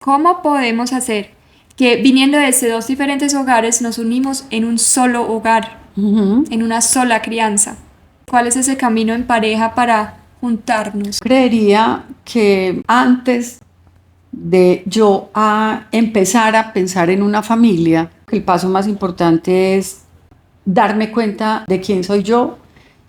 ¿Cómo podemos hacer que viniendo desde dos diferentes hogares nos unimos en un solo hogar, en una sola crianza? ¿Cuál es ese camino en pareja para juntarnos? Creería que antes de yo empezar a pensar en una familia, el paso más importante es darme cuenta de quién soy yo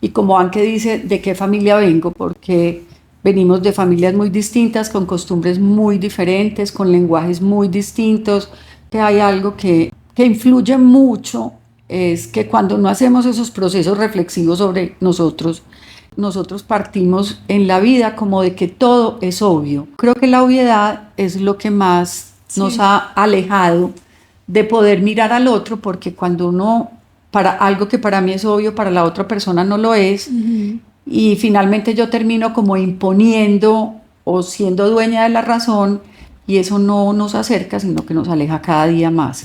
y, como Anke dice, de qué familia vengo, porque venimos de familias muy distintas, con costumbres muy diferentes, con lenguajes muy distintos, que hay algo que influye mucho, es que cuando no hacemos esos procesos reflexivos sobre nosotros partimos en la vida como de que todo es obvio. Creo que la obviedad es lo que más nos ha alejado de poder mirar al otro, porque cuando uno, para algo que para mí es obvio, para la otra persona no lo es, y finalmente yo termino como imponiendo o siendo dueña de la razón, y eso no nos acerca, sino que nos aleja cada día más.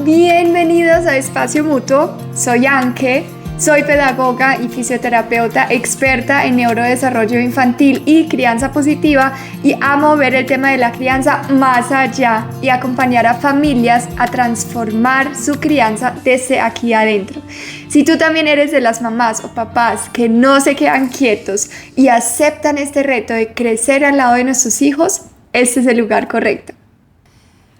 Bienvenidos a Espacio Mutuo, soy Anke, soy pedagoga y fisioterapeuta experta en neurodesarrollo infantil y crianza positiva y amo ver el tema de la crianza más allá y acompañar a familias a transformar su crianza desde aquí adentro. Si tú también eres de las mamás o papás que no se quedan quietos y aceptan este reto de crecer al lado de nuestros hijos, este es el lugar correcto.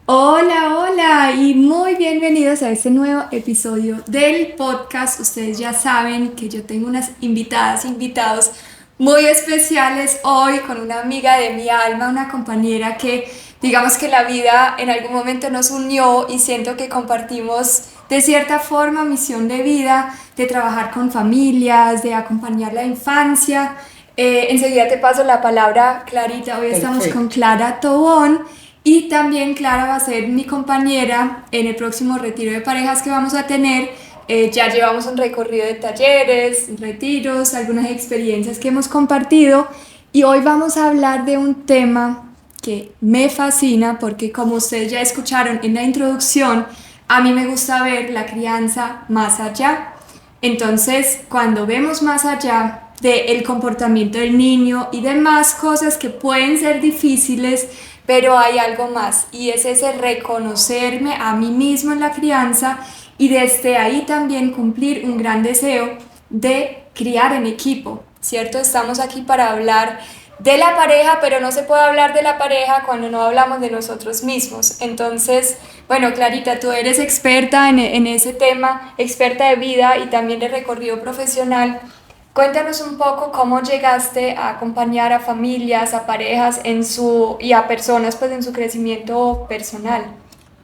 Hola y muy bienvenidos a este nuevo episodio del podcast. Ustedes ya saben que yo tengo unas invitados muy especiales hoy con una amiga de mi alma, una compañera que digamos que la vida en algún momento nos unió y siento que compartimos de cierta forma misión de vida, de trabajar con familias, de acompañar la infancia. Enseguida te paso la palabra, Clarita. Hoy estamos con Clara Tobón. Y también Clara va a ser mi compañera en el próximo retiro de parejas que vamos a tener. Ya llevamos un recorrido de talleres, retiros, algunas experiencias que hemos compartido. Y hoy vamos a hablar de un tema que me fascina porque, como ustedes ya escucharon en la introducción, a mí me gusta ver la crianza más allá. Entonces, cuando vemos más allá del comportamiento del niño y demás cosas que pueden ser difíciles, pero hay algo más, y es ese reconocerme a mí mismo en la crianza y desde ahí también cumplir un gran deseo de criar en equipo, ¿cierto? Estamos aquí para hablar de la pareja, pero no se puede hablar de la pareja cuando no hablamos de nosotros mismos. Entonces, bueno, Clarita, tú eres experta en ese tema, experta de vida y también de recorrido profesional. Cuéntanos un poco cómo llegaste a acompañar a familias, a parejas y a personas pues en su crecimiento personal.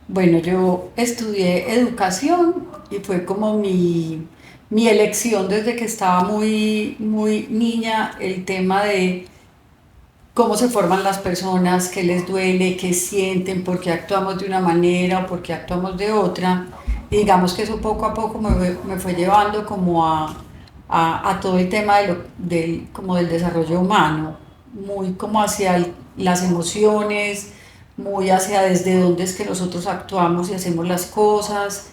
Bueno, yo estudié educación y fue como mi elección desde que estaba muy niña, el tema de cómo se forman las personas, qué les duele, qué sienten, por qué actuamos de una manera o por qué actuamos de otra. Y digamos que eso poco a poco me fue llevando como a todo el tema como del desarrollo humano, muy como hacia las emociones, muy hacia desde dónde es que nosotros actuamos y hacemos las cosas.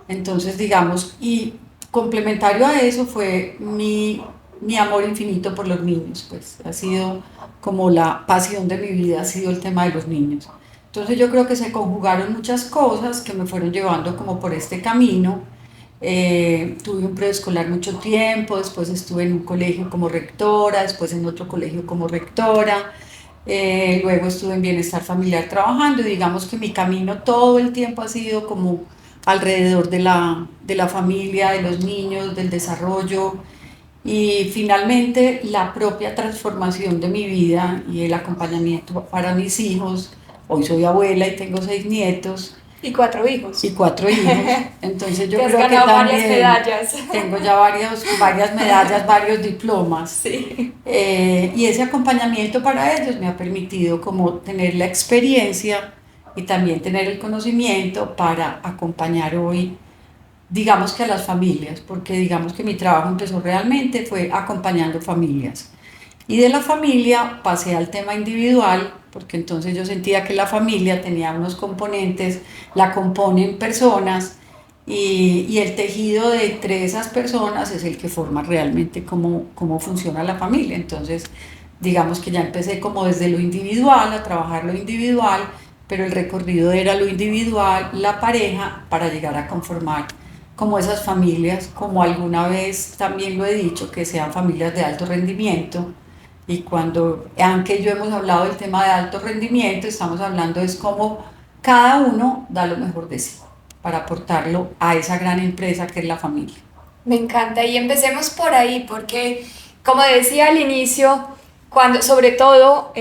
Entonces, digamos, y complementario a eso fue mi amor infinito por los niños, pues ha sido como la pasión de mi vida, ha sido el tema de los niños. Entonces yo creo que se conjugaron muchas cosas que me fueron llevando como por este camino. Tuve un preescolar mucho tiempo, después estuve en un colegio como rectora, después en otro colegio como rectora, luego estuve en bienestar familiar trabajando, y digamos que mi camino todo el tiempo ha sido como alrededor de la familia, de los niños, del desarrollo, y finalmente la propia transformación de mi vida y el acompañamiento para mis hijos. Hoy soy abuela y tengo 6 nietos. Y 4 hijos. Y 4 hijos. Entonces yo Te has creo que ganado varias también medallas. tengo ya varias medallas, varios diplomas. Sí. Y ese acompañamiento para ellos me ha permitido como tener la experiencia y también tener el conocimiento para acompañar hoy, digamos que a las familias, porque digamos que mi trabajo empezó realmente fue acompañando familias. Y de la familia pasé al tema individual, porque entonces yo sentía que la familia tenía unos componentes, la componen personas, y el tejido de entre esas personas es el que forma realmente cómo funciona la familia. Entonces digamos que ya empecé como desde lo individual, a trabajar lo individual, pero el recorrido era lo individual, la pareja, para llegar a conformar como esas familias, como alguna vez también lo he dicho, que sean familias de alto rendimiento. Y cuando Anke y yo hemos hablado del tema de alto rendimiento, estamos hablando es cómo cada uno da lo mejor de sí para aportarlo a esa gran empresa que es la familia. Me encanta y empecemos por ahí porque, como decía al inicio, cuando, sobre todo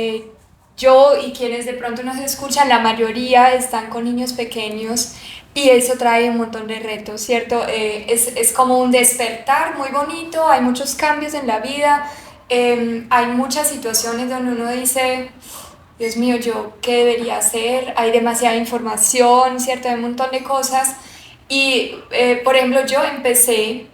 yo y quienes de pronto nos escuchan, la mayoría están con niños pequeños y eso trae un montón de retos, ¿cierto? Es como un despertar muy bonito, hay muchos cambios en la vida, hay muchas situaciones donde uno dice, Dios mío, ¿yo qué debería hacer? Hay demasiada información, ¿cierto? Hay un montón de cosas. Y, por ejemplo, yo empecé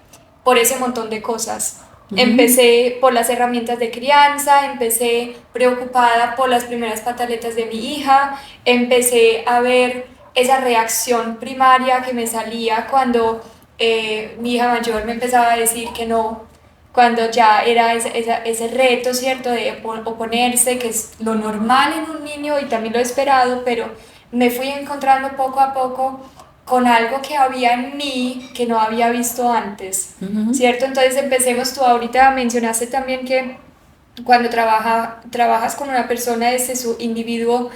por ese montón de cosas. Ujú. Empecé por las herramientas de crianza, empecé preocupada por las primeras pataletas de mi hija, empecé a ver esa reacción primaria que me salía cuando mi hija mayor me empezaba a decir que no, cuando ya era ese reto, ¿cierto?, de oponerse, que es lo normal en un niño y también lo esperado, pero me fui encontrando poco a poco con algo que había en mí que no había visto antes, Ujú. ¿cierto? Entonces empecemos, tú ahorita mencionaste también que cuando trabajas con una persona desde su individuo,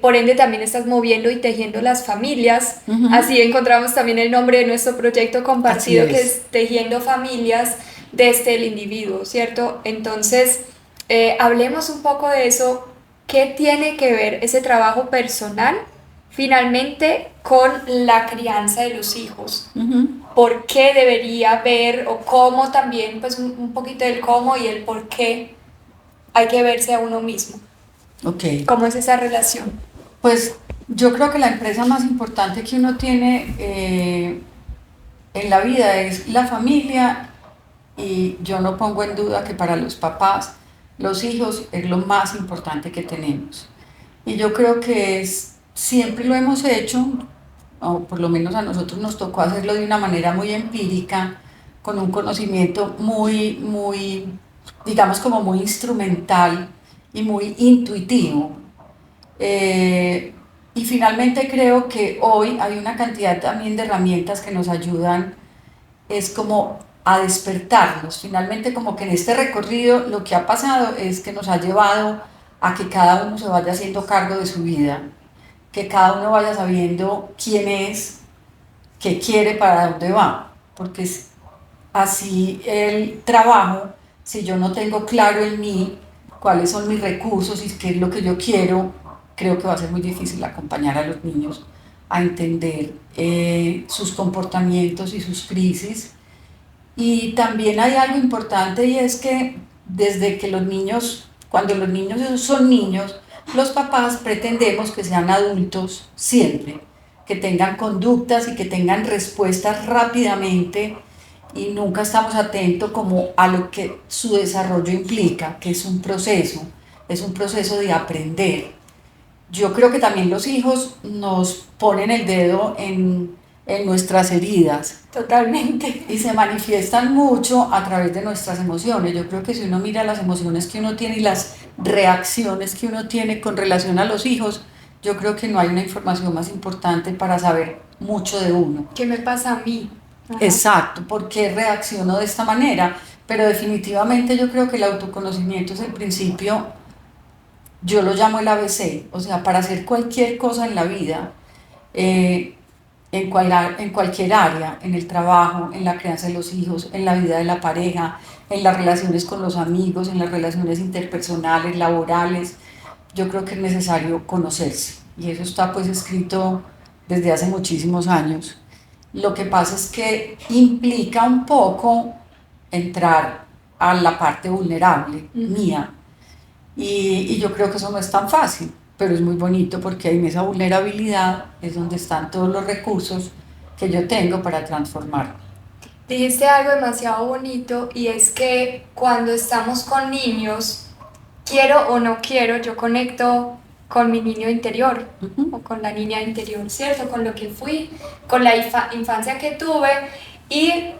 por ende también estás moviendo y tejiendo las familias. Ujú. Así encontramos también el nombre de nuestro proyecto Así compartido que es. es Tejiendo Familias desde el individuo, ¿cierto? Entonces, hablemos un poco de eso. ¿Qué tiene que ver ese trabajo personal finalmente con la crianza de los hijos? Ujú. ¿Por qué debería ver o cómo también, pues un poquito del cómo y el por qué hay que verse a uno mismo? Ok. ¿Cómo es esa relación? Pues yo creo que la empresa más importante que uno tiene en la vida es la familia, y yo no pongo en duda que para los papás los hijos es lo más importante que tenemos. Y yo creo que siempre lo hemos hecho, o por lo menos a nosotros nos tocó hacerlo de una manera muy empírica, con un conocimiento muy, digamos como muy instrumental y muy intuitivo. Eh, y finalmente creo que hoy hay una cantidad también de herramientas que nos ayudan, es como a despertarnos. Finalmente como que en este recorrido lo que ha pasado es que nos ha llevado a que cada uno se vaya haciendo cargo de su vida, que cada uno vaya sabiendo quién es, qué quiere, para dónde va, porque es así el trabajo. Si yo no tengo claro en mí cuáles son mis recursos y qué es lo que yo quiero, creo que va a ser muy difícil acompañar a los niños a entender sus comportamientos y sus crisis. Y también hay algo importante, y es que desde que los niños, cuando los niños son niños, los papás pretendemos que sean adultos siempre, que tengan conductas y que tengan respuestas rápidamente, y nunca estamos atentos como a lo que su desarrollo implica, que es un proceso de aprender. Yo creo que también los hijos nos ponen el dedo en nuestras heridas Totalmente. y se manifiestan mucho a través de nuestras emociones. Yo creo que si uno mira las emociones que uno tiene y las reacciones que uno tiene con relación a los hijos, yo creo que no hay una información más importante para saber mucho de uno. ¿Qué me pasa a mí? Ajá. Exacto, ¿por qué reacciono de esta manera? Pero definitivamente yo creo que el autoconocimiento es el principio, yo lo llamo el ABC, o sea, para hacer cualquier cosa en la vida, eh, en cualquier área, en el trabajo, en la crianza de los hijos, en la vida de la pareja, en las relaciones con los amigos, en las relaciones interpersonales, laborales, yo creo que es necesario conocerse. Y eso está pues escrito desde hace muchísimos años. Lo que pasa es que implica un poco entrar a la parte vulnerable Ujú. mía, y yo creo que eso no es tan fácil, pero es muy bonito porque en esa vulnerabilidad es donde están todos los recursos que yo tengo para transformar. Dijiste algo demasiado bonito y es que cuando estamos con niños, quiero o no quiero, yo conecto con mi niño interior o Ujú. con la niña interior, ¿cierto? Con lo que fui, con la infancia que tuve y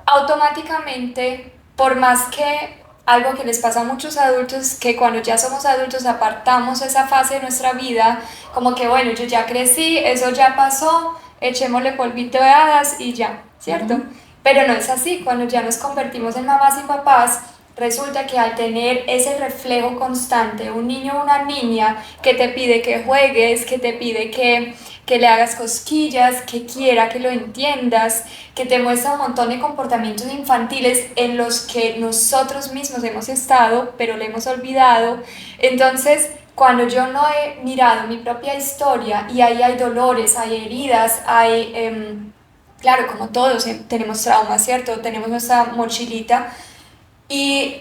automáticamente, por más que algo que les pasa a muchos adultos, que cuando ya somos adultos apartamos esa fase de nuestra vida, como que bueno, yo ya crecí, eso ya pasó, echémosle polvito de hadas y ya, ¿cierto? Pero no es así, cuando ya nos convertimos en mamás y papás, resulta que al tener ese reflejo constante, un niño o una niña que te pide que juegues, que te pide que le hagas cosquillas, que quiera que lo entiendas, que te muestra un montón de comportamientos infantiles en los que nosotros mismos hemos estado, pero le hemos olvidado. Entonces, cuando yo no he mirado mi propia historia y ahí hay dolores, hay heridas, claro, como todos tenemos traumas, ¿cierto? Tenemos nuestra mochilita y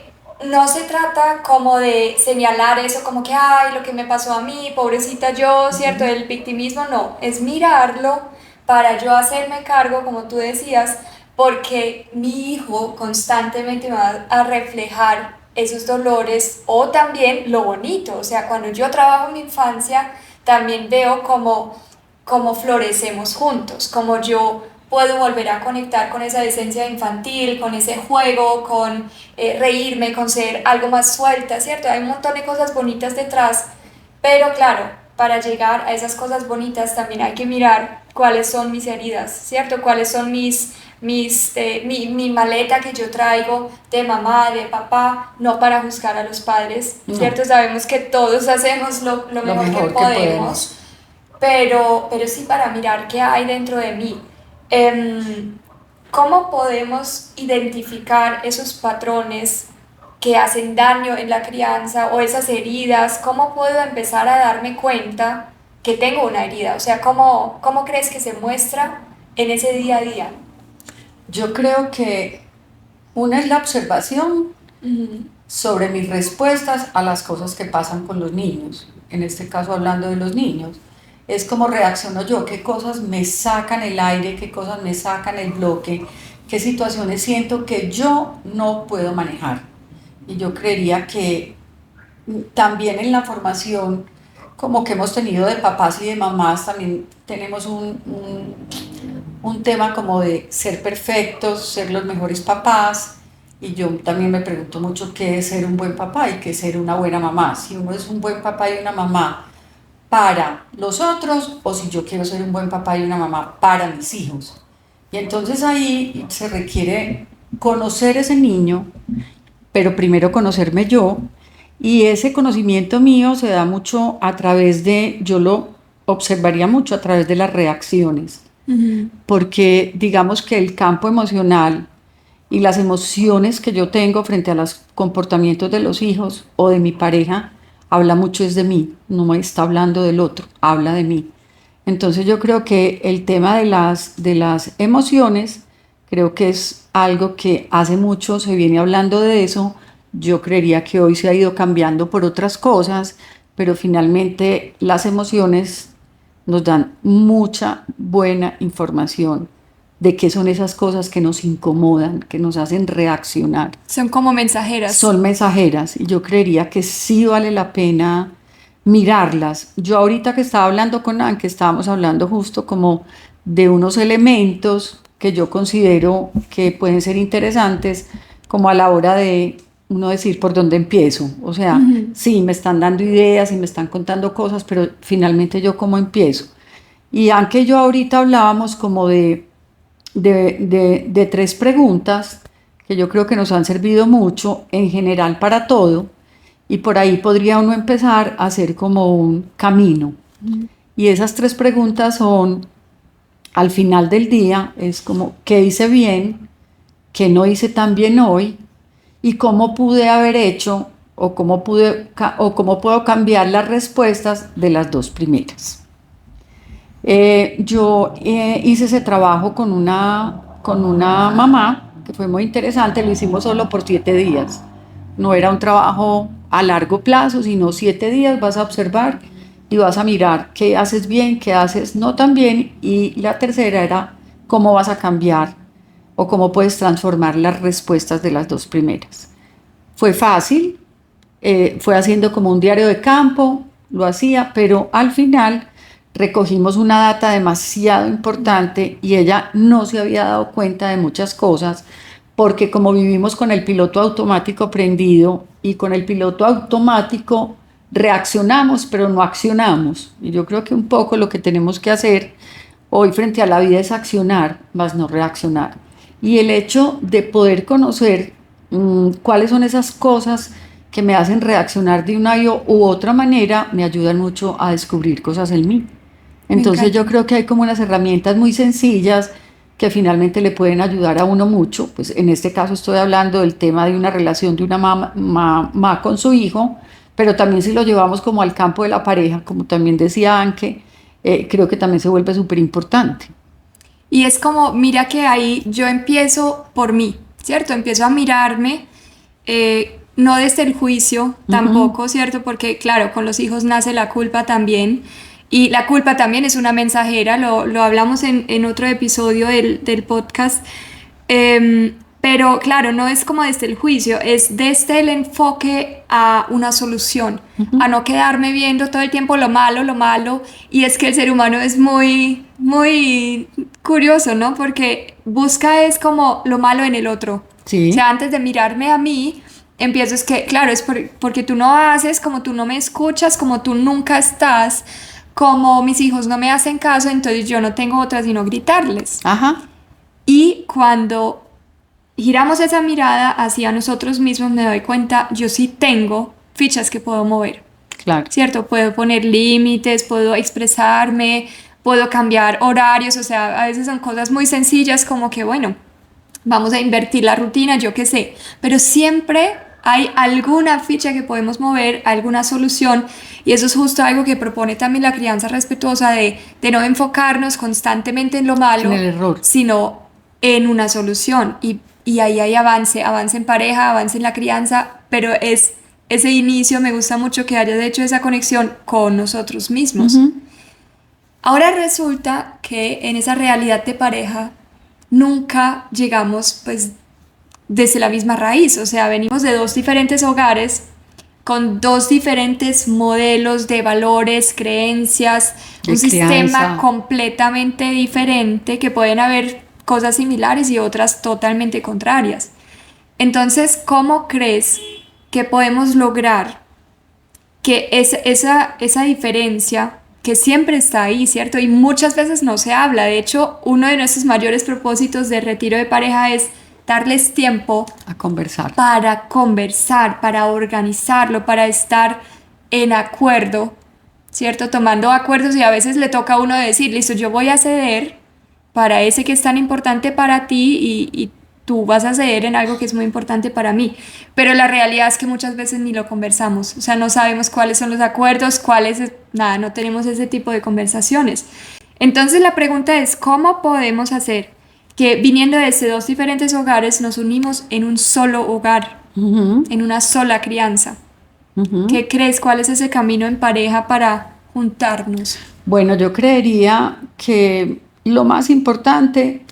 no se trata como de señalar eso como que, ay, lo que me pasó a mí, pobrecita yo, ¿cierto? El victimismo, no, es mirarlo para yo hacerme cargo, como tú decías, porque mi hijo constantemente me va a reflejar esos dolores o también lo bonito, o sea, cuando yo trabajo en mi infancia, también veo cómo florecemos juntos, como yo puedo volver a conectar con esa esencia infantil, con ese juego, con reírme, con ser algo más suelta, ¿cierto? Hay un montón de cosas bonitas detrás, pero claro, para llegar a esas cosas bonitas también hay que mirar cuáles son mis heridas, ¿cierto? Cuáles son mi maleta que yo traigo de mamá, de papá, no para juzgar a los padres, ¿cierto? No, Sabemos que todos hacemos lo lo mejor que mejor que podemos, podemos. pero sí para mirar qué hay dentro de mí. Em, ¿Cómo podemos identificar esos patrones que hacen daño en la crianza o esas heridas? ¿Cómo puedo empezar a darme cuenta que tengo una herida? O sea, ¿cómo crees que se muestra en ese día a día? Yo creo que una es la observación Ujú, sobre mis respuestas a las cosas que pasan con los niños, en este caso hablando de los niños. Es como reacciono yo, qué cosas me sacan el aire, qué cosas me sacan el bloque, qué situaciones siento que yo no puedo manejar. Y yo creería que también en la formación como que hemos tenido de papás y de mamás, también tenemos un tema como de ser perfectos, ser los mejores papás. Y yo también me pregunto mucho qué es ser un buen papá y qué es ser una buena mamá. Si uno es un buen papá y una mamá para los otros o si yo quiero ser un buen papá y una mamá para mis hijos. Y entonces ahí se requiere conocer ese niño, pero primero conocerme yo, y ese conocimiento mío se da mucho a través de, yo lo observaría mucho a través de las reacciones, ujú. porque digamos que el campo emocional y las emociones que yo tengo frente a los comportamientos de los hijos o de mi pareja habla mucho es de mí, no me está hablando del otro, habla de mí. Entonces yo creo que el tema de las emociones, creo que es algo que hace mucho se viene hablando de eso. Yo creería que hoy se ha ido cambiando por otras cosas, pero finalmente las emociones nos dan mucha buena información de qué son esas cosas que nos incomodan, que nos hacen reaccionar. Son como mensajeras. Son mensajeras y yo creería que sí vale la pena mirarlas. Yo ahorita que estaba hablando con Anne, que estábamos hablando justo como de unos elementos que yo considero que pueden ser interesantes como a la hora de uno decir por dónde empiezo. O sea, Ujú. sí, me están dando ideas y me están contando cosas, pero finalmente yo cómo empiezo. Y aunque yo ahorita hablábamos como de tres preguntas que yo creo que nos han servido mucho en general para todo, y por ahí podría uno empezar a hacer como un camino. Y esas tres preguntas son, al final del día, es como, ¿qué hice bien? ¿Qué no hice tan bien hoy? ¿Y cómo pude haber hecho o cómo puedo cambiar las respuestas de las dos primeras? Yo hice ese trabajo con una mamá que fue muy interesante, lo hicimos solo por 7 días. No era un trabajo a largo plazo, sino 7 días vas a observar y vas a mirar qué haces bien, qué haces no tan bien. Y la tercera era cómo vas a cambiar o cómo puedes transformar las respuestas de las dos primeras. Fue fácil, fue haciendo como un diario de campo, lo hacía, pero al final recogimos una data demasiado importante y ella no se había dado cuenta de muchas cosas, porque como vivimos con el piloto automático prendido y con el piloto automático reaccionamos pero no accionamos. Y yo creo que un poco lo que tenemos que hacer hoy frente a la vida es accionar, más no reaccionar. Y el hecho de poder conocer cuáles son esas cosas que me hacen reaccionar de una u otra manera me ayudan mucho a descubrir cosas en mí. Entonces yo creo que hay como unas herramientas muy sencillas que finalmente le pueden ayudar a uno mucho. Pues en este caso estoy hablando del tema de una relación de una mamá con su hijo, pero también si lo llevamos como al campo de la pareja, como también decía Anke, creo que también se vuelve súper importante. Y es como, mira que ahí yo empiezo por mí, ¿cierto? Empiezo a mirarme, no desde el juicio tampoco, ¿cierto? Porque claro, con los hijos nace la culpa también. Y la culpa también es una mensajera, lo hablamos en otro episodio del podcast. Pero claro, no es como desde el juicio, es desde el enfoque a una solución, a no quedarme viendo todo el tiempo lo malo. Y es que el ser humano es muy, muy curioso, ¿no? Porque busca es como lo malo en el otro. Sí. O sea, antes de mirarme a mí, empiezo es que, claro, es porque tú no haces, como tú no me escuchas, como tú nunca estás, como mis hijos no me hacen caso, entonces yo no tengo otra sino gritarles. Ajá. Y cuando giramos esa mirada hacia nosotros mismos, me doy cuenta, yo sí tengo fichas que puedo mover. Claro. ¿Cierto? Puedo poner límites, puedo expresarme, puedo cambiar horarios, o sea, a veces son cosas muy sencillas como que, bueno, vamos a invertir la rutina, yo qué sé, pero siempre hay alguna ficha que podemos mover, alguna solución, y eso es justo algo que propone también la crianza respetuosa de no enfocarnos constantemente en lo malo, en el error, sino en una solución, y ahí hay avance en pareja, avance en la crianza, pero es ese inicio, me gusta mucho que hayas hecho esa conexión con nosotros mismos. Ahora resulta que en esa realidad de pareja nunca llegamos pues desde la misma raíz, o sea, venimos de dos diferentes hogares con dos diferentes modelos de valores, creencias, un sistema completamente diferente, que pueden haber cosas similares y otras totalmente contrarias. Entonces, ¿cómo crees que podemos lograr que esa diferencia, que siempre está ahí, ¿cierto? Y muchas veces no se habla. De hecho, uno de nuestros mayores propósitos de retiro de pareja es darles tiempo a conversar, para organizarlo, para estar en acuerdo, ¿cierto? Tomando acuerdos, y a veces le toca a uno decir, listo, yo voy a ceder para ese que es tan importante para ti y tú vas a ceder en algo que es muy importante para mí. Pero la realidad es que muchas veces ni lo conversamos, o sea, no sabemos cuáles son los acuerdos, nada, no tenemos ese tipo de conversaciones. Entonces la pregunta es, ¿cómo podemos hacer que viniendo desde dos diferentes hogares nos unimos en un solo hogar, en una sola crianza? ¿Qué crees? ¿Cuál es ese camino en pareja para juntarnos? Bueno, yo creería que lo más importante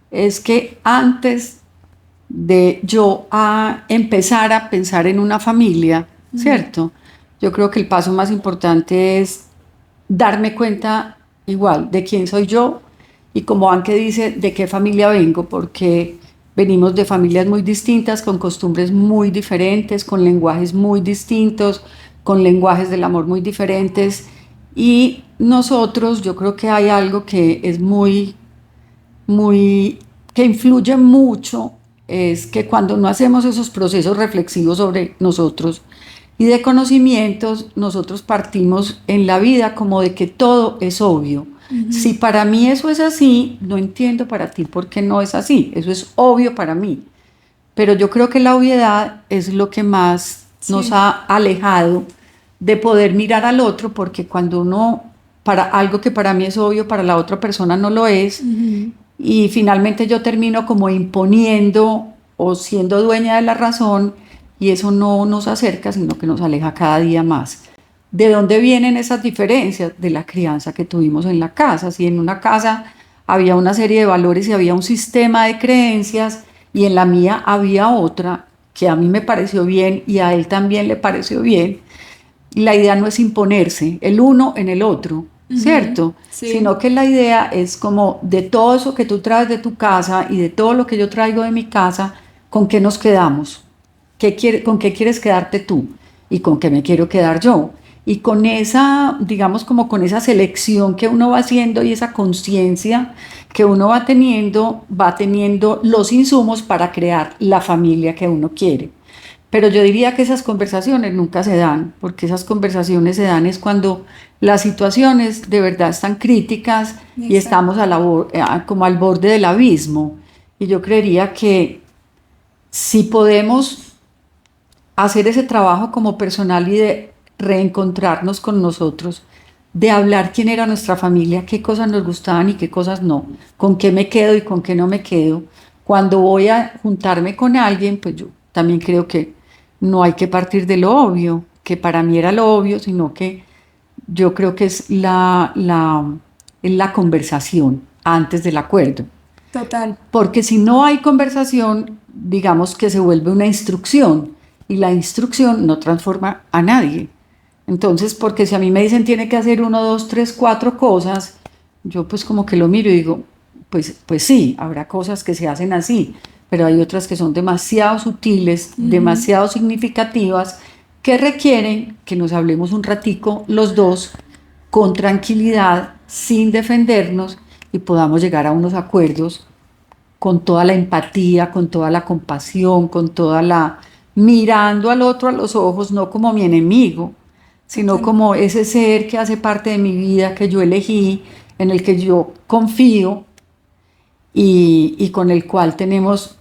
es que antes de yo empezar a pensar en una familia, ¿cierto? Yo creo que el paso más importante es darme cuenta igual de quién soy yo y, como Anke dice, de qué familia vengo, porque venimos de familias muy distintas, con costumbres muy diferentes, con lenguajes muy distintos, con lenguajes del amor muy diferentes. Y nosotros, yo creo que hay algo que es que influye mucho, es que cuando no hacemos esos procesos reflexivos sobre nosotros y de conocimientos, nosotros partimos en la vida como de que todo es obvio. Si para mí eso es así, no entiendo para ti por qué no es así. Eso es obvio para mí. Pero yo creo que la obviedad es lo que más nos ha alejado de poder mirar al otro, porque cuando para algo que para mí es obvio, para la otra persona no lo es, y finalmente yo termino como imponiendo o siendo dueña de la razón, y eso no nos acerca, sino que nos aleja cada día más. ¿De dónde vienen esas diferencias? De la crianza que tuvimos en la casa. Si en una casa había una serie de valores y había un sistema de creencias, y en la mía había otra que a mí me pareció bien y a él también le pareció bien, la idea no es imponerse el uno en el otro, ¿cierto? Sí. Sino que la idea es como de todo eso que tú traes de tu casa y de todo lo que yo traigo de mi casa, ¿con qué nos quedamos? ¿Con qué quieres quedarte tú? ¿Y con qué me quiero quedar yo? Y con esa, digamos, como con esa selección que uno va haciendo y esa conciencia que uno va teniendo los insumos para crear la familia que uno quiere. Pero yo diría que esas conversaciones nunca se dan, porque esas conversaciones se dan es cuando las situaciones de verdad están críticas. Exacto. Y estamos como al borde del abismo. Y yo creería que si podemos hacer ese trabajo como personal y de reencontrarnos con nosotros, de hablar quién era nuestra familia, qué cosas nos gustaban y qué cosas no, con qué me quedo y con qué no me quedo. Cuando voy a juntarme con alguien, pues yo también creo que no hay que partir de lo obvio, que para mí era lo obvio, sino que yo creo que es la conversación antes del acuerdo. Total. Porque si no hay conversación, digamos que se vuelve una instrucción, y la instrucción no transforma a nadie. Entonces, porque si a mí me dicen tiene que hacer 1, 2, 3, 4 cosas, yo pues como que lo miro y digo, pues sí, habrá cosas que se hacen así, pero hay otras que son demasiado sutiles, demasiado significativas, que requieren que nos hablemos un ratico los dos, con tranquilidad, sin defendernos, y podamos llegar a unos acuerdos con toda la empatía, con toda la compasión, con toda la... mirando al otro a los ojos, no como mi enemigo, sino como ese ser que hace parte de mi vida, que yo elegí, en el que yo confío y con el cual tenemos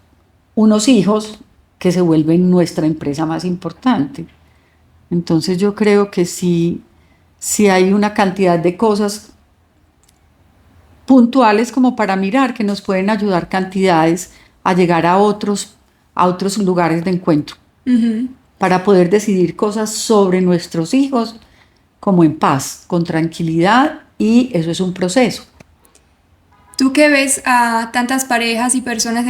unos hijos que se vuelven nuestra empresa más importante. Entonces yo creo que sí hay una cantidad de cosas puntuales como para mirar que nos pueden ayudar cantidades a llegar a otros lugares de encuentro. Para poder decidir cosas sobre nuestros hijos como en paz, con tranquilidad, y eso es un proceso. Tú que ves a tantas parejas y personas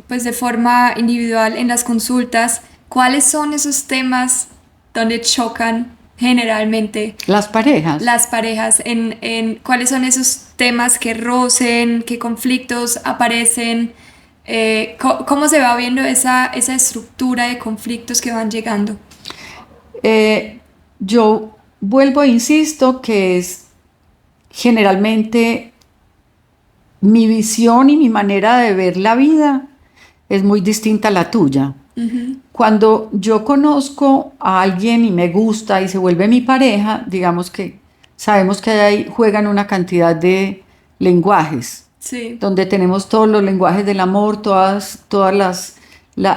pues de forma individual en las consultas, ¿cuáles son esos temas donde chocan generalmente? Las parejas. Las parejas, ¿cuáles son esos temas que rocen, qué conflictos aparecen? ¿Cómo se va viendo esa estructura de conflictos que van llegando? Yo vuelvo e insisto que es generalmente mi visión y mi manera de ver la vida es muy distinta a la tuya. Cuando yo conozco a alguien y me gusta y se vuelve mi pareja, digamos que sabemos que ahí juegan una cantidad de lenguajes. Sí. Donde tenemos todos los lenguajes del amor,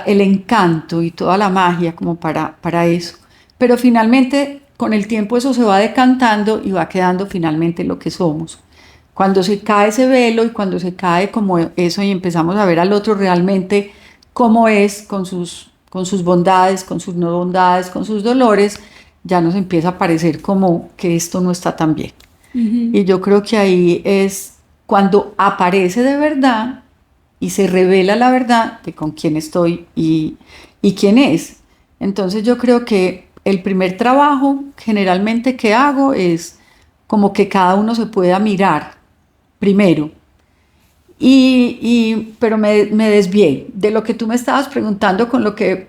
el encanto y toda la magia como para eso. Pero finalmente, con el tiempo eso se va decantando y va quedando finalmente lo que somos. Cuando se cae ese velo y cuando se cae como eso y empezamos a ver al otro realmente cómo es, con sus bondades, con sus no bondades, con sus dolores, ya nos empieza a parecer como que esto no está tan bien. Y yo creo que ahí es cuando aparece de verdad y se revela la verdad de con quién estoy y quién es. Entonces yo creo que el primer trabajo generalmente que hago es como que cada uno se pueda mirar primero. Pero me desvié de lo que tú me estabas preguntando con lo que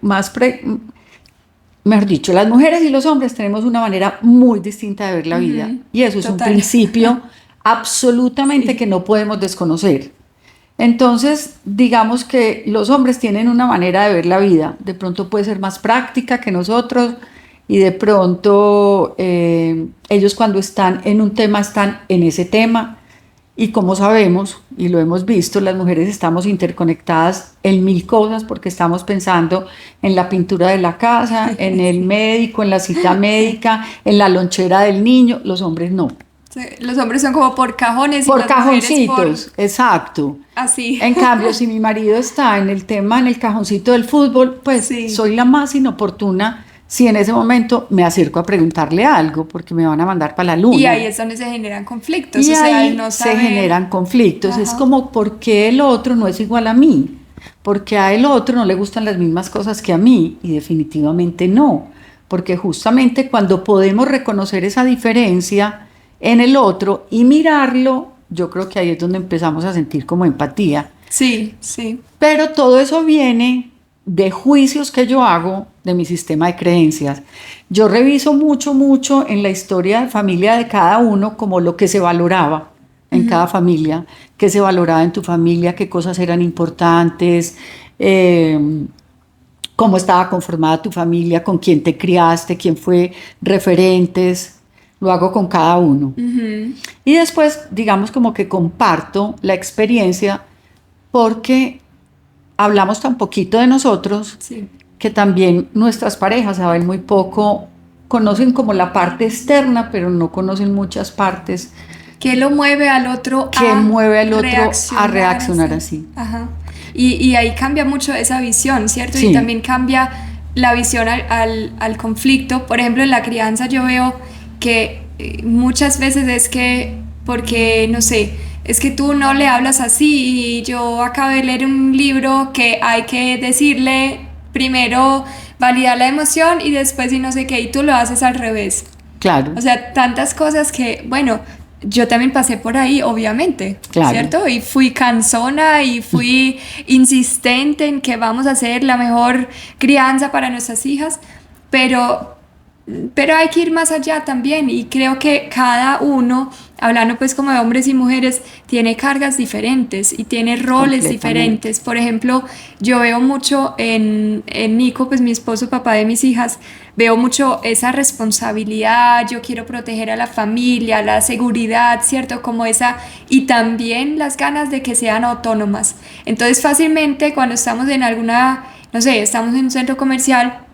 mejor dicho, las mujeres y los hombres tenemos una manera muy distinta de ver la vida. Y eso es un principio absolutamente que no podemos desconocer. Entonces, digamos que los hombres tienen una manera de ver la vida, de pronto puede ser más práctica que nosotros, y de pronto ellos cuando están en un tema están en ese tema, y como sabemos y lo hemos visto, las mujeres estamos interconectadas en 1000 cosas porque estamos pensando en la pintura de la casa, en el médico, en la cita médica, en la lonchera del niño. Los hombres no. Sí, los hombres son como por cajones. Por cajoncitos, exacto. Así. En cambio, si mi marido está en el cajoncito del fútbol, pues soy la más inoportuna si en ese momento me acerco a preguntarle algo, porque me van a mandar para la luna. Y ahí es donde se generan conflictos. Y ahí no se generan conflictos. Ajá. Es como, ¿por qué el otro no es igual a mí? Porque a el otro no le gustan las mismas cosas que a mí, y definitivamente no. Porque justamente cuando podemos reconocer esa diferencia en el otro y mirarlo, yo creo que ahí es donde empezamos a sentir como empatía. Sí, sí. Pero todo eso viene de juicios que yo hago de mi sistema de creencias. Yo reviso mucho en la historia de familia de cada uno como lo que se valoraba en cada familia, qué se valoraba en tu familia, qué cosas eran importantes, cómo estaba conformada tu familia, con quién te criaste, quién fue referentes. Lo hago con cada uno. Y después, digamos, como que comparto la experiencia porque hablamos tan poquito de nosotros, Sí. que también nuestras parejas saben muy poco, conocen como la parte externa, pero no conocen muchas partes. ¿Qué lo mueve al otro ¿Qué mueve al otro a reaccionar así? así? Ajá. Y ahí cambia mucho esa visión, ¿cierto? Sí. Y también cambia la visión al conflicto. Por ejemplo, en la crianza yo veo que muchas veces es que, porque, no sé, es que tú no le hablas así y yo acabo de leer un libro que hay que decirle primero, validar la emoción y después y no sé qué, y tú lo haces al revés. Claro. O sea, tantas cosas que, bueno, yo también pasé por ahí, obviamente, Claro. ¿cierto? Y fui cansona y fui insistente en que vamos a hacer la mejor crianza para nuestras hijas, pero hay que ir más allá también y creo que cada uno, hablando pues como de hombres y mujeres, tiene cargas diferentes y tiene roles diferentes. Por ejemplo, yo veo mucho en Nico, pues mi esposo, papá de mis hijas, veo mucho esa responsabilidad, yo quiero proteger a la familia, la seguridad, ¿cierto? Como esa, y también las ganas de que sean autónomas. Entonces fácilmente cuando estamos en alguna, no sé, estamos en un centro comercial,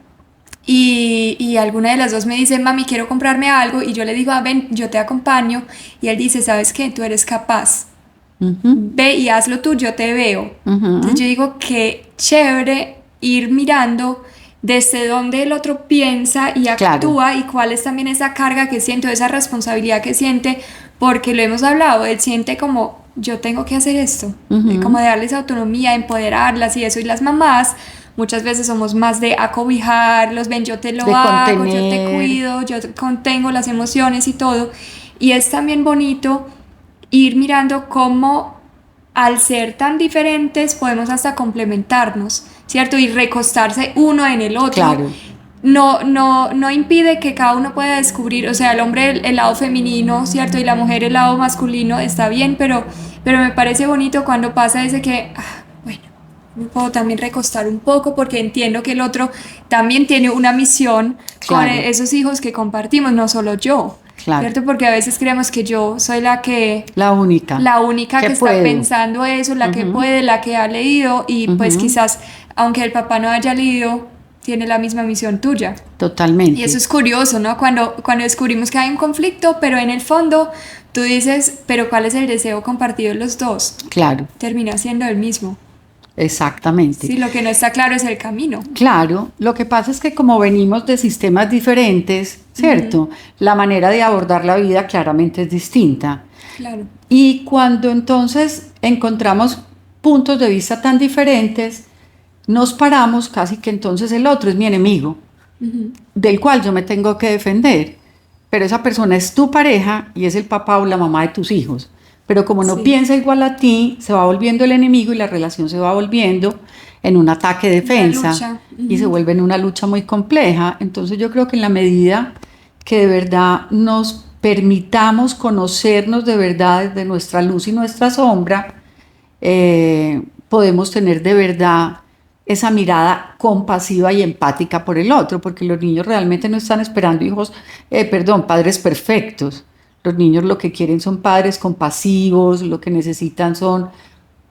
y alguna de las dos me dice, mami, quiero comprarme algo, y yo le digo, ven, yo te acompaño, y él dice, ¿sabes qué? Tú eres capaz, ve y hazlo tú, yo te veo. Entonces yo digo, qué chévere ir mirando desde dónde el otro piensa y actúa, y cuál es también esa carga que siente, esa responsabilidad que siente, porque lo hemos hablado, él siente como, yo tengo que hacer esto, como de darles autonomía, empoderarlas y eso, y las mamás muchas veces somos más de acobijarlos, ven, yo te lo hago, yo te cuido, yo contengo las emociones y todo. Y es también bonito ir mirando cómo al ser tan diferentes podemos hasta complementarnos, ¿cierto? Y recostarse uno en el otro. Claro. No impide que cada uno pueda descubrir, o sea, el hombre el lado femenino, ¿cierto? Y la mujer el lado masculino, está bien, pero me parece bonito cuando pasa ese que... me puedo también recostar un poco porque entiendo que el otro también tiene una misión con esos hijos que compartimos, no solo yo, ¿cierto? Porque a veces creemos que yo soy la única que está pensando eso, la que puede, la que ha leído y pues quizás, aunque el papá no haya leído, tiene la misma misión tuya. Totalmente. Y eso es curioso, ¿no? Cuando descubrimos que hay un conflicto, pero en el fondo tú dices, pero ¿cuál es el deseo compartido de los dos? Claro. Termina siendo el mismo. Exactamente. Sí, lo que no está claro es el camino. Claro, lo que pasa es que como venimos de sistemas diferentes, ¿cierto? La manera de abordar la vida claramente es distinta. Claro. Y cuando entonces encontramos puntos de vista tan diferentes, nos paramos casi que entonces el otro es mi enemigo, del cual yo me tengo que defender. Pero esa persona es tu pareja y es el papá o la mamá de tus hijos. Pero como no piensa igual a ti, se va volviendo el enemigo y la relación se va volviendo en un ataque-defensa y se vuelve en una lucha muy compleja. Entonces yo creo que en la medida que de verdad nos permitamos conocernos de verdad desde nuestra luz y nuestra sombra, podemos tener de verdad esa mirada compasiva y empática por el otro, porque los niños realmente no están esperando padres perfectos. Los niños lo que quieren son padres compasivos, lo que necesitan son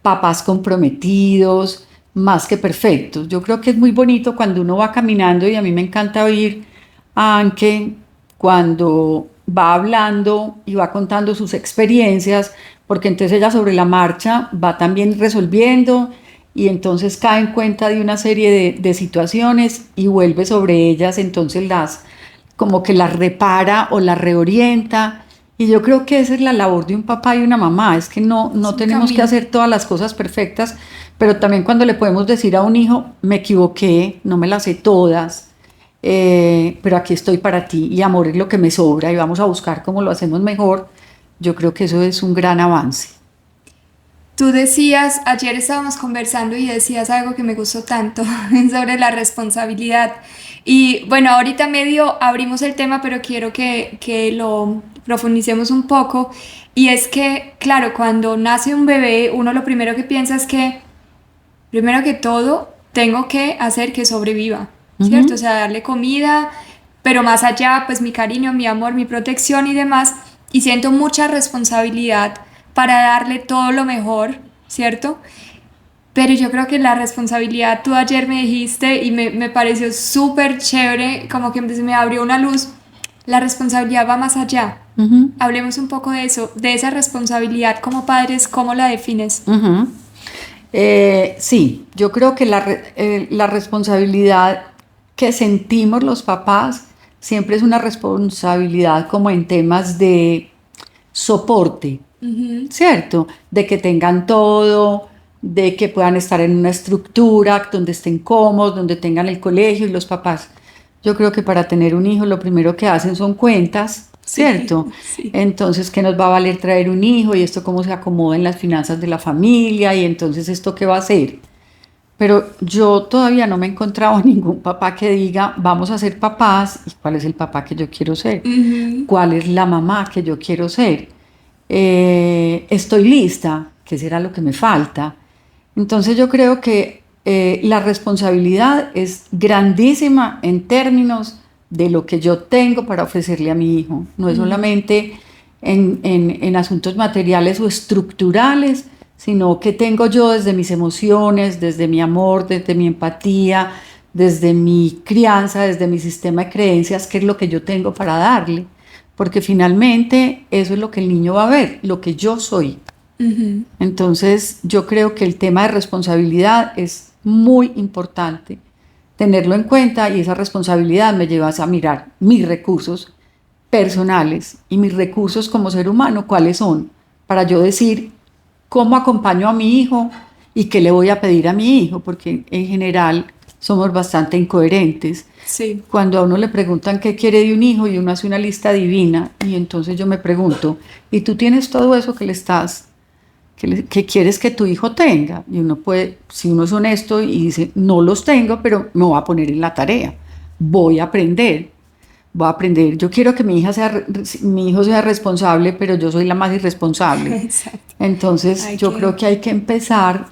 papás comprometidos, más que perfectos. Yo creo que es muy bonito cuando uno va caminando y a mí me encanta oír a Anke cuando va hablando y va contando sus experiencias, porque entonces ella sobre la marcha va también resolviendo y entonces cae en cuenta de una serie de situaciones y vuelve sobre ellas, entonces como que las repara o las reorienta. Y yo creo que esa es la labor de un papá y una mamá, es que no tenemos que hacer todas las cosas perfectas, pero también cuando le podemos decir a un hijo, me equivoqué, no me las sé todas, pero aquí estoy para ti y amor es lo que me sobra y vamos a buscar cómo lo hacemos mejor, yo creo que eso es un gran avance. Tú decías, ayer estábamos conversando y decías algo que me gustó tanto sobre la responsabilidad. Y bueno, ahorita medio abrimos el tema, pero quiero que lo profundicemos un poco. Y es que, claro, cuando nace un bebé, uno lo primero que piensa es que, primero que todo, tengo que hacer que sobreviva, ¿cierto? O Ujú, sea, darle comida, pero más allá, pues mi cariño, mi amor, mi protección y demás. Y siento mucha responsabilidad para darle todo lo mejor, ¿cierto? Pero yo creo que la responsabilidad, tú ayer me dijiste y me pareció súper chévere, como que se me abrió una luz, la responsabilidad va más allá. ujú, Hablemos un poco de eso, de esa responsabilidad como padres, ¿cómo la defines? ujú. Sí, yo creo que la responsabilidad que sentimos los papás siempre es una responsabilidad como en temas de soporte, Ujú. ¿cierto? De que tengan todo, de que puedan estar en una estructura donde estén cómodos, donde tengan el colegio y los papás. Yo creo que para tener un hijo lo primero que hacen son cuentas, Sí, ¿cierto? sí. Entonces, ¿qué nos va a valer traer un hijo? Y esto cómo se acomoda en las finanzas de la familia y entonces esto qué va a hacer. Pero yo todavía no me he encontrado ningún papá que diga, vamos a ser papás, ¿y cuál es el papá que yo quiero ser? Ujú, ¿Cuál es la mamá que yo quiero ser? Estoy lista, ¿qué será lo que me falta? Entonces yo creo que la responsabilidad es grandísima en términos de lo que yo tengo para ofrecerle a mi hijo. No es ujú. solamente en asuntos materiales o estructurales, sino que tengo yo desde mis emociones, desde mi amor, desde mi empatía, desde mi crianza, desde mi sistema de creencias, qué es lo que yo tengo para darle. Porque finalmente eso es lo que el niño va a ver, lo que yo soy. Ujú. Entonces, yo creo que el tema de responsabilidad es muy importante tenerlo en cuenta y esa responsabilidad me lleva a mirar mis recursos personales y mis recursos como ser humano, cuáles son, para yo decir cómo acompaño a mi hijo y qué le voy a pedir a mi hijo, porque en general somos bastante incoherentes. Sí. Cuando a uno le preguntan qué quiere de un hijo y uno hace una lista divina y entonces yo me pregunto, ¿y tú tienes todo eso que le estás que quieres que tu hijo tenga? Y uno puede, si uno es honesto y dice, no los tengo, pero me voy a poner en la tarea, voy a aprender, voy a aprender. Yo quiero que mi hijo sea responsable, pero yo soy la más irresponsable. Exacto. Entonces, Hay yo creo que... que hay que empezar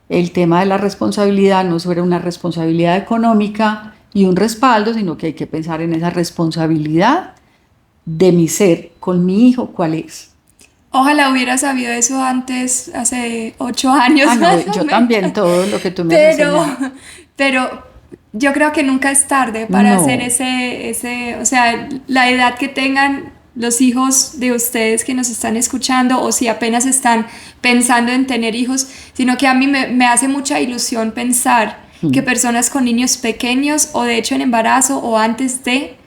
el tema de la responsabilidad, no sobre una responsabilidad económica y un respaldo, sino que hay que pensar en esa responsabilidad de mi ser con mi hijo, ¿cuál es? Ojalá hubiera sabido eso antes, hace 8 años Ah, no, más o yo menos. también, todo lo que tú me has Pero, enseñado. pero yo creo que nunca es tarde para hacer No, o sea, la edad que tengan los hijos de ustedes que nos están escuchando o si apenas están pensando en tener hijos, sino que a mí me hace mucha ilusión pensar que mm, personas con niños pequeños o de hecho en embarazo o antes de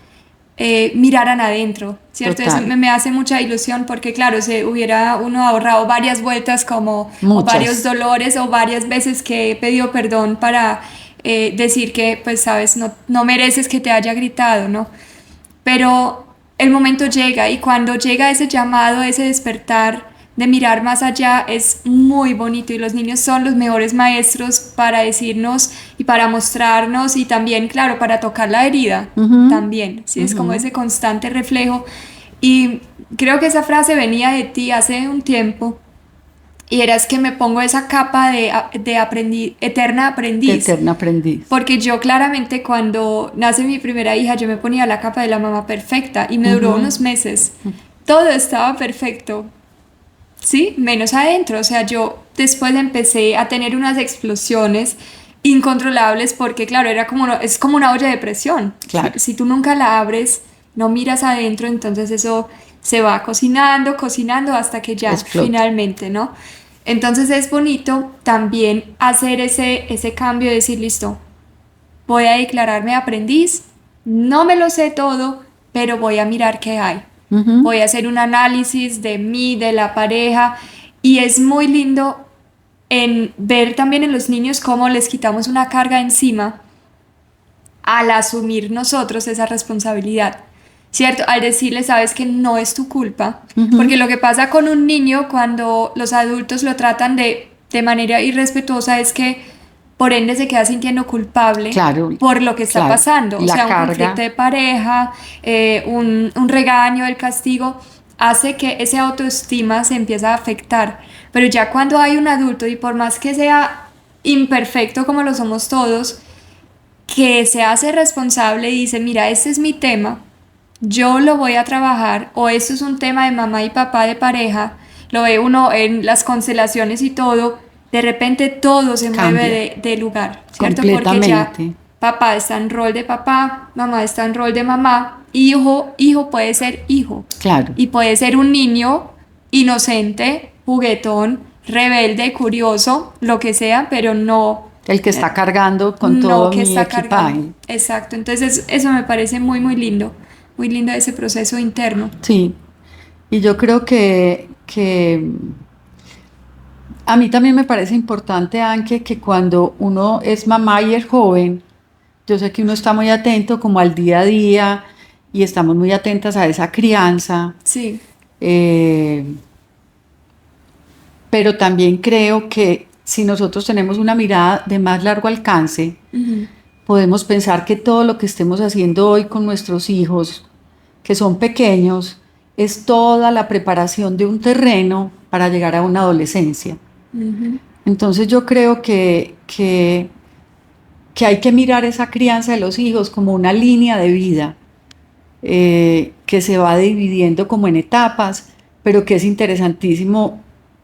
miraran adentro, ¿cierto? Eso total, me hace mucha ilusión porque, claro, se hubiera uno ahorrado varias vueltas como, o varios muchas. dolores o varias veces que he pedido perdón para decir que, pues, sabes, no mereces que te haya gritado, ¿no? Pero el momento llega y cuando llega ese llamado, ese despertar de mirar más allá es muy bonito y los niños son los mejores maestros para decirnos y para mostrarnos y también, claro, para tocar la herida Ujú, también, ¿sí? Es como ujú. ese constante reflejo y creo que esa frase venía de ti hace un tiempo y era es que me pongo esa capa de eterna aprendiz. Eterna aprendiz. Porque yo claramente cuando nace mi primera hija, yo me ponía la capa de la mamá perfecta y me duró Ujú, unos meses. Todo estaba perfecto, ¿sí? Menos adentro. O sea, yo después empecé a tener unas explosiones incontrolables porque, claro, era como, es como una olla de presión. Si, claro, si tú nunca la abres, no miras adentro, entonces eso se va cocinando, cocinando hasta que ya, explota. finalmente, ¿no? Entonces es bonito también hacer ese cambio de decir, listo, voy a declararme aprendiz, no me lo sé todo, pero voy a mirar qué hay. Ujú, Voy a hacer un análisis de mí, de la pareja, y es muy lindo en ver también en los niños cómo les quitamos una carga encima al asumir nosotros esa responsabilidad. ¿cierto? Al decirle, sabes que no es tu culpa, porque lo que pasa con un niño cuando los adultos lo tratan de manera irrespetuosa es que por ende se queda sintiendo culpable Claro, por lo que está claro. pasando, o La sea, un carga. conflicto de pareja, un regaño, el castigo, hace que ese autoestima se empiece a afectar, pero ya cuando hay un adulto y por más que sea imperfecto como lo somos todos, que se hace responsable y dice, mira, este es mi tema, yo lo voy a trabajar, o esto es un tema de mamá y papá de pareja, lo ve uno en las constelaciones y todo, de repente todo se Cambia. mueve de lugar, ¿cierto? Porque ya Completamente. papá está en rol de papá, mamá está en rol de mamá, hijo puede ser hijo, Claro. y puede ser un niño inocente, juguetón, rebelde, curioso, lo que sea, pero no El que está cargando con no todo que mi está equipaje. cargando. Exacto, entonces eso me parece muy muy lindo ese proceso interno. Sí. Y yo creo que a mí también me parece importante, Anke, que cuando uno es mamá y es joven, yo sé que uno está muy atento como al día a día y estamos muy atentas a esa crianza, Sí, pero también creo que si nosotros tenemos una mirada de más largo alcance, podemos pensar que todo lo que estemos haciendo hoy con nuestros hijos, que son pequeños, es toda la preparación de un terreno para llegar a una adolescencia. Entonces yo creo que hay que mirar esa crianza de los hijos como una línea de vida que se va dividiendo como en etapas, pero que es interesantísimo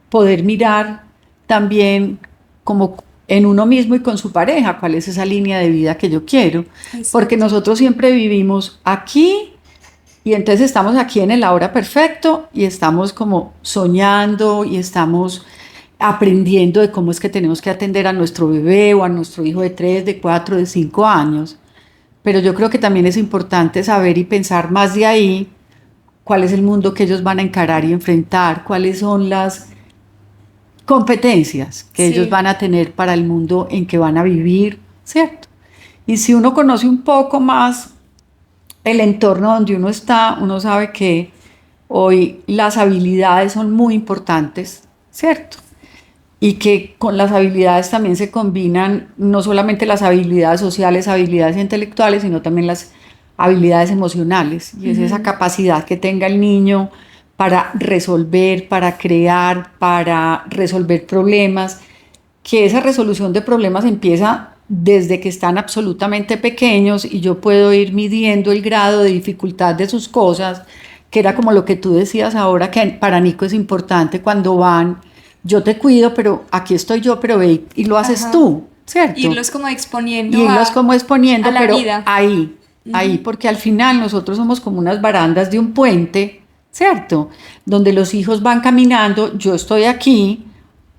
poder mirar también como en uno mismo y con su pareja cuál es esa línea de vida que yo quiero. exacto. Porque nosotros siempre vivimos aquí y entonces estamos aquí en el ahora perfecto y estamos como soñando y estamos aprendiendo de cómo es que tenemos que atender a nuestro bebé o a nuestro hijo de 3, de 4, de 5 años. Pero yo creo que también es importante saber y pensar más de ahí cuál es el mundo que ellos van a encarar y enfrentar, cuáles son las competencias que Sí. ellos van a tener para el mundo en que van a vivir, ¿cierto? Y si uno conoce un poco más el entorno donde uno está, uno sabe que hoy las habilidades son muy importantes, ¿cierto? Y que con las habilidades también se combinan no solamente las habilidades sociales, habilidades intelectuales, sino también las habilidades emocionales. Y es esa capacidad que tenga el niño para resolver, para crear, para resolver problemas, que esa resolución de problemas empieza desde que están absolutamente pequeños y yo puedo ir midiendo el grado de dificultad de sus cosas, que era como lo que tú decías ahora, que para Nico es importante cuando van, yo te cuido, pero aquí estoy yo, pero ve y lo haces Ajá. tú, ¿cierto? Irlos como exponiendo Y irlos como exponiendo, a la pero vida. ahí, porque al final nosotros somos como unas barandas de un puente, ¿cierto? Donde los hijos van caminando, yo estoy aquí,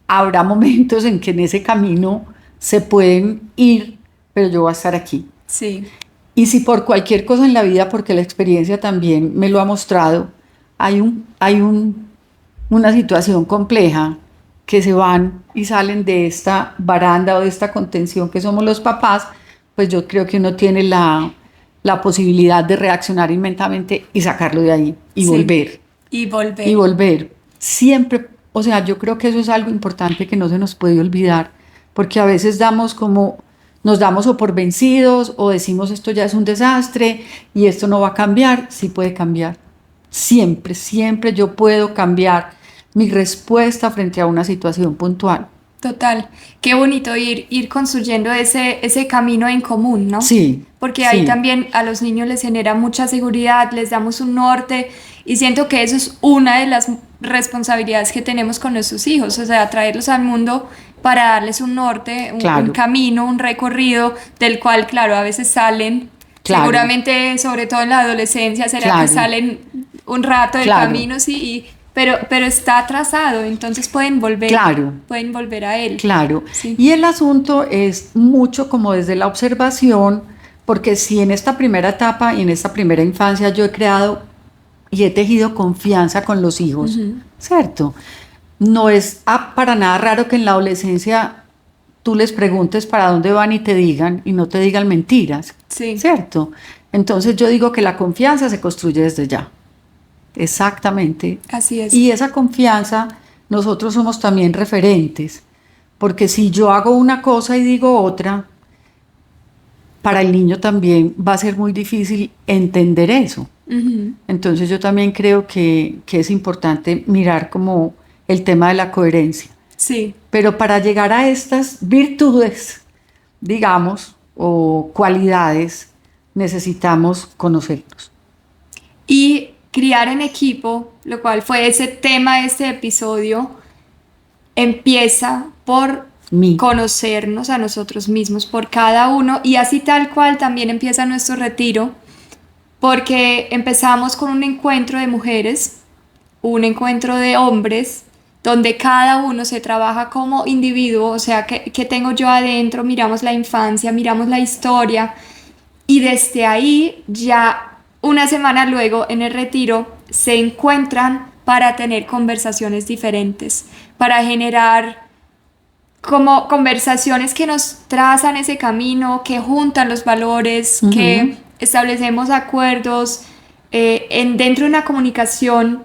habrá momentos en que en ese camino se pueden ir, pero yo voy a estar aquí. Sí, Y si por cualquier cosa en la vida, porque la experiencia también me lo ha mostrado, hay una situación compleja que se van y salen de esta baranda o de esta contención que somos los papás, pues yo creo que uno tiene la posibilidad de reaccionar inmediatamente y sacarlo de ahí y Sí. volver. y volver. Y volver. Siempre, o sea, yo creo que eso es algo importante que no se nos puede olvidar, porque a veces nos damos o por vencidos o decimos esto ya es un desastre y esto no va a cambiar. Sí puede cambiar. Siempre, siempre yo puedo cambiar mi respuesta frente a una situación puntual. Total, qué bonito ir construyendo ese camino en común, ¿no? Sí. Porque ahí sí. también a los niños les genera mucha seguridad, les damos un norte y siento que eso es una de las responsabilidades que tenemos con nuestros hijos, o sea, traerlos al mundo para darles un norte, Claro. un camino, un recorrido del cual, claro, a veces salen, Claro. seguramente, sobre todo en la adolescencia, será Claro. que salen un rato del Claro. camino, sí, pero está trazado, entonces pueden volver a él. Claro. Sí. Y el asunto es mucho como desde la observación, porque si en esta primera etapa y en esta primera infancia yo he creado y he tejido confianza con los hijos, ¿cierto? No es para nada raro que en la adolescencia tú les preguntes para dónde van y te digan, y no te digan mentiras, Sí. ¿cierto? Entonces yo digo que la confianza se construye desde ya. Exactamente. Así es. Y esa confianza, nosotros somos también referentes, porque si yo hago una cosa y digo otra, para el niño también va a ser muy difícil entender eso. Ujú. Entonces yo también creo que es importante mirar como el tema de la coherencia. Sí. Pero para llegar a estas virtudes, digamos, o cualidades, necesitamos conocernos. Y criar en equipo, lo cual fue ese tema de este episodio, empieza por conocernos a nosotros mismos, por cada uno, y así tal cual también empieza nuestro retiro, porque empezamos con un encuentro de mujeres, un encuentro de hombres, donde cada uno se trabaja como individuo, o sea, ¿qué tengo yo adentro? Miramos la infancia, miramos la historia, y desde ahí ya una semana luego en el retiro se encuentran para tener conversaciones diferentes, para generar como conversaciones que nos trazan ese camino, que juntan los valores, que establecemos acuerdos dentro de una comunicación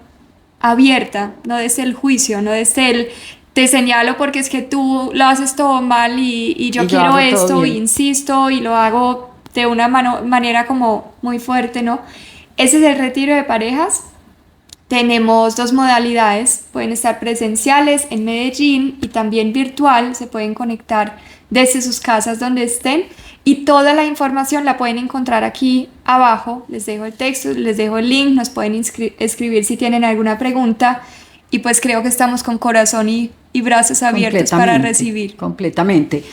abierta, no desde el juicio, no desde el te señalo porque es que tú lo haces todo mal y yo quiero esto, y insisto y lo hago de una manera como muy fuerte, ¿no? Ese es el retiro de parejas. Tenemos dos modalidades, pueden estar presenciales en Medellín y también virtual, se pueden conectar desde sus casas donde estén, y toda la información la pueden encontrar aquí abajo. Les dejo el texto, les dejo el link, nos pueden escribir si tienen alguna pregunta, y pues creo que estamos con corazón y brazos abiertos para recibir. Completamente.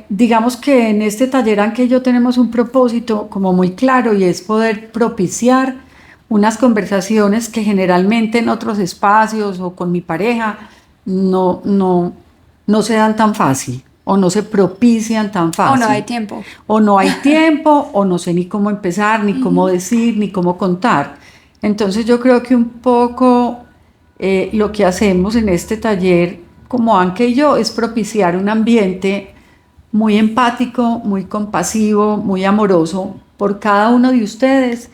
Digamos que en este taller Anke y yo tenemos un propósito como muy claro, y es poder propiciar unas conversaciones que generalmente en otros espacios o con mi pareja no se dan tan fácil, o no se propician tan fácil. O no hay tiempo. O no hay tiempo, o no sé ni cómo empezar, ni cómo decir, ni cómo contar. Entonces yo creo que un poco lo que hacemos en este taller, como Anke y yo, es propiciar un ambiente muy empático, muy compasivo, muy amoroso por cada uno de ustedes,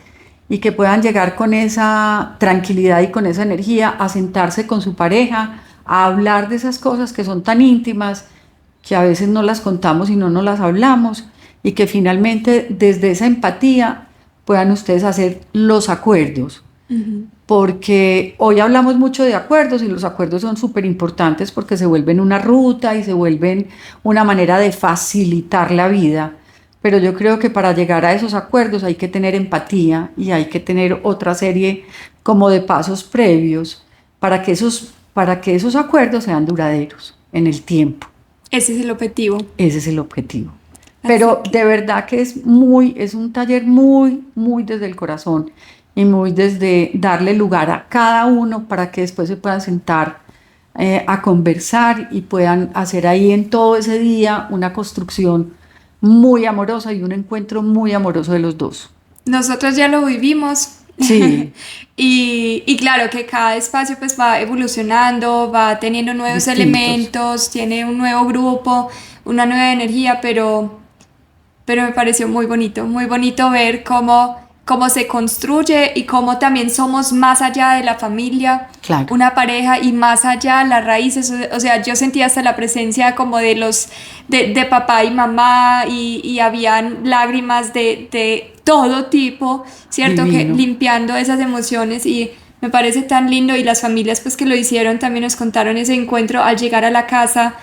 y que puedan llegar con esa tranquilidad y con esa energía a sentarse con su pareja, a hablar de esas cosas que son tan íntimas, que a veces no las contamos y no nos las hablamos, y que finalmente desde esa empatía puedan ustedes hacer los acuerdos. Porque hoy hablamos mucho de acuerdos, y los acuerdos son súper importantes porque se vuelven una ruta y se vuelven una manera de facilitar la vida. Pero yo creo que para llegar a esos acuerdos hay que tener empatía, y hay que tener otra serie como de pasos previos para que esos acuerdos sean duraderos en el tiempo. Ese es el objetivo. Ese es el objetivo. Pero de verdad que es un taller muy, muy desde el corazón, y muy desde darle lugar a cada uno para que después se puedan sentar a conversar, y puedan hacer ahí en todo ese día una construcción muy amorosa y un encuentro muy amoroso de los dos. Nosotros ya lo vivimos. Sí. y claro que cada espacio pues va evolucionando, va teniendo nuevos elementos, tiene un nuevo grupo, una nueva energía, pero me pareció muy bonito ver cómo se construye, y cómo también somos más allá de la familia, claro, una pareja, y más allá las raíces. O sea, yo sentía hasta la presencia como de papá y mamá, y habían lágrimas de todo tipo, ¿cierto? Divino. Que limpiando esas emociones, y me parece tan lindo. Y las familias pues que lo hicieron también nos contaron ese encuentro al llegar a la casa,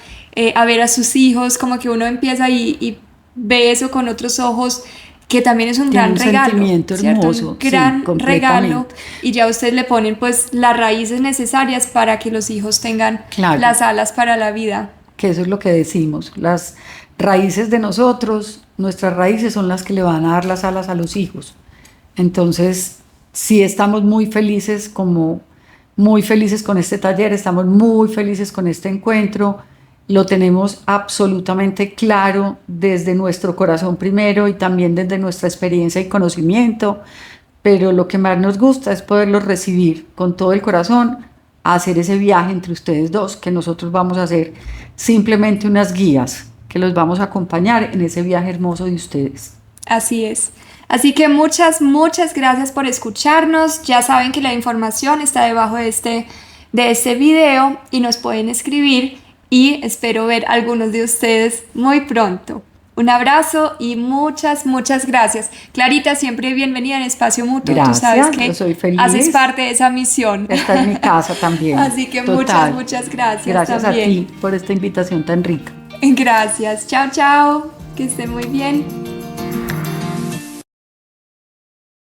a ver a sus hijos, como que uno empieza y ve eso con otros ojos, que también es un gran regalo, sentimiento hermoso, un gran regalo, y ya ustedes le ponen pues las raíces necesarias para que los hijos tengan las alas para la vida. Que eso es lo que decimos, las raíces de nosotros, nuestras raíces son las que le van a dar las alas a los hijos. Entonces sí, estamos muy felices con este taller, estamos muy felices con este encuentro. Lo tenemos absolutamente claro desde nuestro corazón primero, y también desde nuestra experiencia y conocimiento, pero lo que más nos gusta es poderlos recibir con todo el corazón a hacer ese viaje entre ustedes dos, que nosotros vamos a hacer simplemente unas guías que los vamos a acompañar en ese viaje hermoso de ustedes. Así es. Así que muchas gracias por escucharnos. Ya saben que la información está debajo de este video y nos pueden escribir y espero ver a algunos de ustedes muy pronto. Un abrazo y muchas gracias. Clarita, siempre bienvenida en Espacio Mutuo. Gracias, tú sabes que yo soy feliz. haces parte de esa misión. Esta es mi casa también. Así que Total. muchas gracias. Gracias también. a ti por esta invitación tan rica. Gracias. Chao. Que estén muy bien.